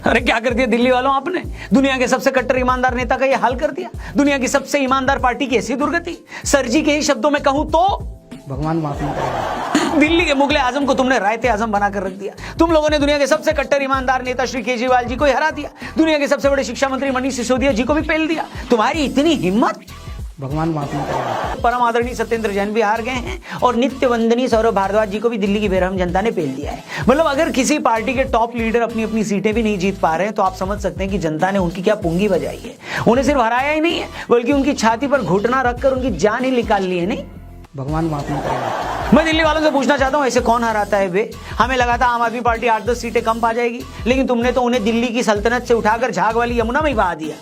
अरे क्या कर दिया दिल्ली वालों आपने? दुनिया के सबसे कट्टर ईमानदार नेता का ये हाल कर दिया। दुनिया की सबसे ईमानदार पार्टी की ऐसी दुर्गति। सर जी के ही शब्दों में कहूं तो भगवान माफ नहीं करेगा। दिल्ली के मुगले आजम को तुमने रायते आजम बनाकर रख दिया। तुम लोगों ने दुनिया के सबसे कट्टर ईमानदार नेता श्री केजरीवाल जी को हरा दिया। दुनिया के सबसे बड़े शिक्षा मंत्री मनीष सिसोदिया जी को भी पेल दिया। तुम्हारी इतनी हिम्मत, भगवान माफ नहीं करेगा। परम आदरणीय सत्येंद्र जैन भी हार गए हैं और नित्य वंदनीय सौरभ भारद्वाज जी को भी दिल्ली की बेरहम जनता ने पेल दिया है। मतलब अगर किसी पार्टी के टॉप लीडर अपनी अपनी सीटें भी नहीं जीत पा रहे हैं तो आप समझ सकते हैं कि जनता ने उनकी क्या पुंगी बजाई है। उन्हें सिर्फ हराया ही नहीं है बल्कि उनकी छाती पर घुटना रखकर उनकी जान ही निकाल ली है। नहीं, भगवान माफ नहीं करेगा। मैं दिल्ली वालों से पूछना चाहता हूं, ऐसे कौन हराता है बे? हमें लगा था आम आदमी पार्टी 8-10 सीटें कम पा जाएगी, लेकिन तुमने तो उन्हें दिल्ली की सल्तनत से उठाकर झाग वाली यमुना में ही बहा दिया।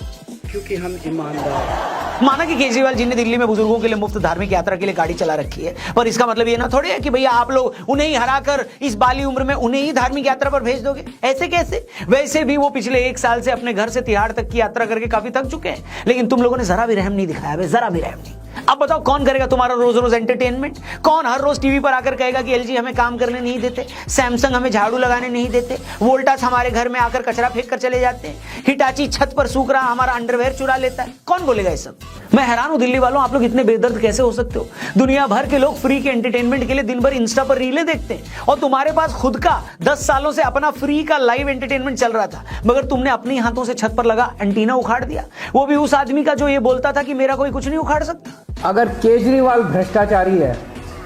क्योंकि हम ईमानदार। माना कि केजरीवाल जी ने दिल्ली में बुजुर्गों के लिए मुफ्त धार्मिक यात्रा के लिए गाड़ी चला रखी है, पर इसका मतलब ये ना थोड़ी है कि भैया आप लोग उन्हें ही हराकर इस बाली उम्र में उन्हें ही धार्मिक यात्रा पर भेज दोगे। ऐसे कैसे? वैसे भी वो पिछले 1 साल से अपने घर से तिहाड़ तक की यात्रा करके काफी थक चुके हैं, लेकिन तुम लोगों ने जरा भी रहम नहीं दिखाया, जरा भी रहम नहीं। अब बताओ कौन करेगा तुम्हारा रोज रोज एंटरटेनमेंट? कौन हर रोज टीवी पर आकर कहेगा कि एलजी हमें काम करने नहीं देते, सैमसंग हमें झाड़ू लगाने नहीं देते, वोल्टास हमारे घर में आकर कचरा फेंक कर चले जाते हैं, हिटाची छत पर सूख रहा हमारा अंडरवेयर चुरा लेता है। कौन बोलेगा ये सब? मैं हैरान हूं दिल्ली वालों, आप लोग इतने बेदर्द कैसे हो सकते हो? दुनिया भर के लोग फ्री के एंटरटेनमेंट के लिए दिन भर इंस्टा पर रीलें देखते हैं और तुम्हारे पास खुद का 10 सालों से अपना फ्री का लाइव एंटरटेनमेंट चल रहा था, मगर तुमने अपने हाथों से छत पर लगा एंटीना उखाड़ दिया। वो भी उस आदमी का जो ये बोलता था कि मेरा कोई कुछ नहीं उखाड़ सकता। अगर केजरीवाल भ्रष्टाचारी है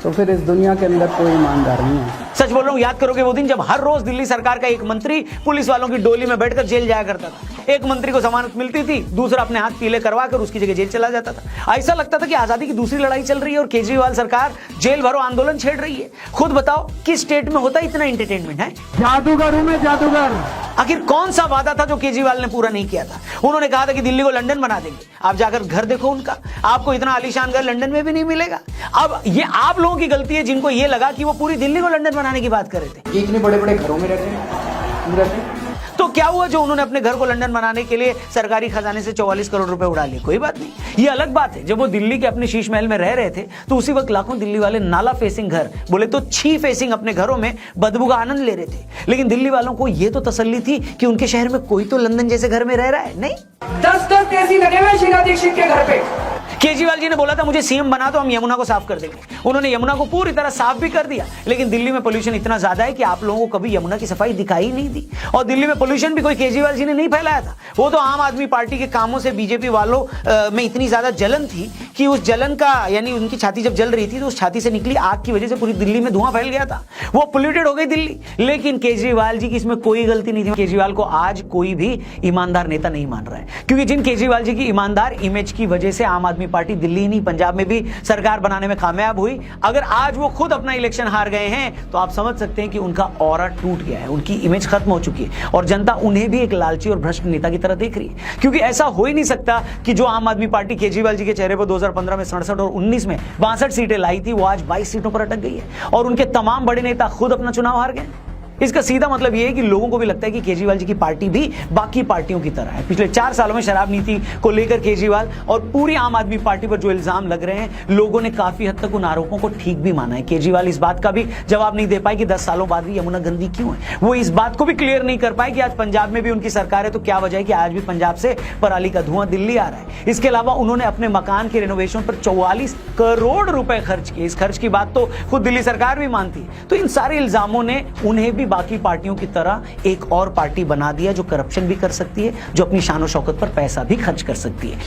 तो फिर इस दुनिया के अंदर कोई ईमानदार नहीं है। सच बोल रहा हूं, याद करोगे वो दिन जब हर रोज दिल्ली सरकार का एक मंत्री पुलिस वालों की डोली में बैठकर जेल जाया करता था। एक मंत्री को जमानत मिलती थी, दूसरा अपने हाथ पीले करवा कर उसकी जगह जेल चला जाता था। ऐसा लगता था कि आजादी की दूसरी लड़ाई चल रही है और केजरीवाल सरकार जेल भरो आंदोलन छेड़ रही है। खुद बताओ किस स्टेट में होता है इतना एंटरटेनमेंट है? जादूगर हूं मैं, जादूगर। आखिर कौन सा वादा था जो केजरीवाल ने पूरा नहीं किया था? उन्होंने कहा था कि दिल्ली को लंदन बना देंगे। आप जाकर घर देखो उनका, आपको इतना आलीशान घर लंदन में भी नहीं मिलेगा। अब ये आप लोगों की गलती है जिनको ये लगा कि वो पूरी दिल्ली को लंदन बनाने की बात कर रहे थे। ये इतने बड़े बड़े घरों में रहते हैं। तो क्या हुआ जो उन्होंने अपने घर को लंदन बनाने के लिए सरकारी खजाने से 44 करोड़ रुपए उड़ा लिए? कोई बात नहीं, ये अलग बात है। जब वो दिल्ली के अपने शीश महल में रह रहे थे तो उसी वक्त लाखों दिल्ली वाले नाला फेसिंग घर, बोले तो छी फेसिंग अपने घरों में बदबू का आनंद ले रहे थे। लेकिन दिल्ली वालों को यह तो तसल्ली थी कि उनके शहर में कोई तो लंदन जैसे घर में रह रहा है। नहीं, 10 एसी लगे हुए शीला दीक्षित के घर पे। केजरीवाल जी ने बोला था मुझे सीएम बना तो हम यमुना को साफ कर देंगे। उन्होंने यमुना को पूरी तरह साफ भी कर दिया, लेकिन दिल्ली में पोल्यूशन इतना ज्यादा है कि आप लोगों को कभी यमुना की सफाई दिखाई नहीं दी। और दिल्ली में पोल्यूशन भी कोई केजरीवाल जी ने नहीं फैलाया था, वो तो आम आदमी पार्टी के कामों से बीजेपी वालों में इतनी ज्यादा जलन थी कि उस जलन का, यानी उनकी छाती जब जल रही थी तो उस छाती से निकली आग की वजह से पूरी दिल्ली में धुआं फैल गया था। वो पोल्यूटेड हो गई दिल्ली। लेकिन केजरीवाल जी की इसमें कोई गलती नहीं थी। केजरीवाल को आज कोई भी ईमानदार नेता नहीं मान रहा है, क्योंकि जिन केजरीवाल जी की ईमानदार इमेज की वजह से आम आदमी पार्टी दिल्ली नहीं पंजाब में भी सरकार बनाने में कामयाब हुई। अगर आज वो खुद अपना इलेक्शन हार गए हैं तो आप समझ सकते हैं कि उनका ऑरा टूट गया है, उनकी इमेज खत्म हो चुकी है और जनता उन्हें भी एक लालची और भ्रष्ट नेता की तरह देख रही है। क्योंकि ऐसा हो ही नहीं सकता कि जो आम आदमी पार्टी केजरीवाल जी के चेहरे पर 2015 में 67 और 19 में 62 सीटें लाई थी, वो आज 22 सीटों पर अटक गई है और उनके तमाम बड़े नेता खुद अपना चुनाव हार गए। इसका सीधा मतलब यह है कि लोगों को भी लगता है कि केजरीवाल जी की पार्टी भी बाकी पार्टियों की तरह है। पिछले 4 सालों में शराब नीति को लेकर केजरीवाल और पूरी आम आदमी पार्टी पर जो इल्जाम लग रहे हैं, लोगों ने काफी हद तक उन आरोपों को ठीक भी माना है। केजरीवाल इस बात का भी जवाब नहीं दे पाए कि 10 सालों बाद भी यमुना गंदी क्यों है। वो इस बात को भी क्लियर नहीं कर पाए कि आज पंजाब में भी उनकी सरकार है तो क्या वजह है कि आज भी पंजाब से पराली का धुआं दिल्ली आ रहा है। इसके अलावा उन्होंने अपने मकान के रिनोवेशन पर 44 करोड़ रुपए खर्च किए। इस खर्च की बात तो खुद दिल्ली सरकार भी मानती है। तो इन सारे इल्जामों ने उन्हें भी बाकी पार्टियों की तरह एक और पार्टी बना दिया जो करप्शन भी कर सकती है, जो अपनी शान और शौकत पर पैसा भी खर्च कर सकती है।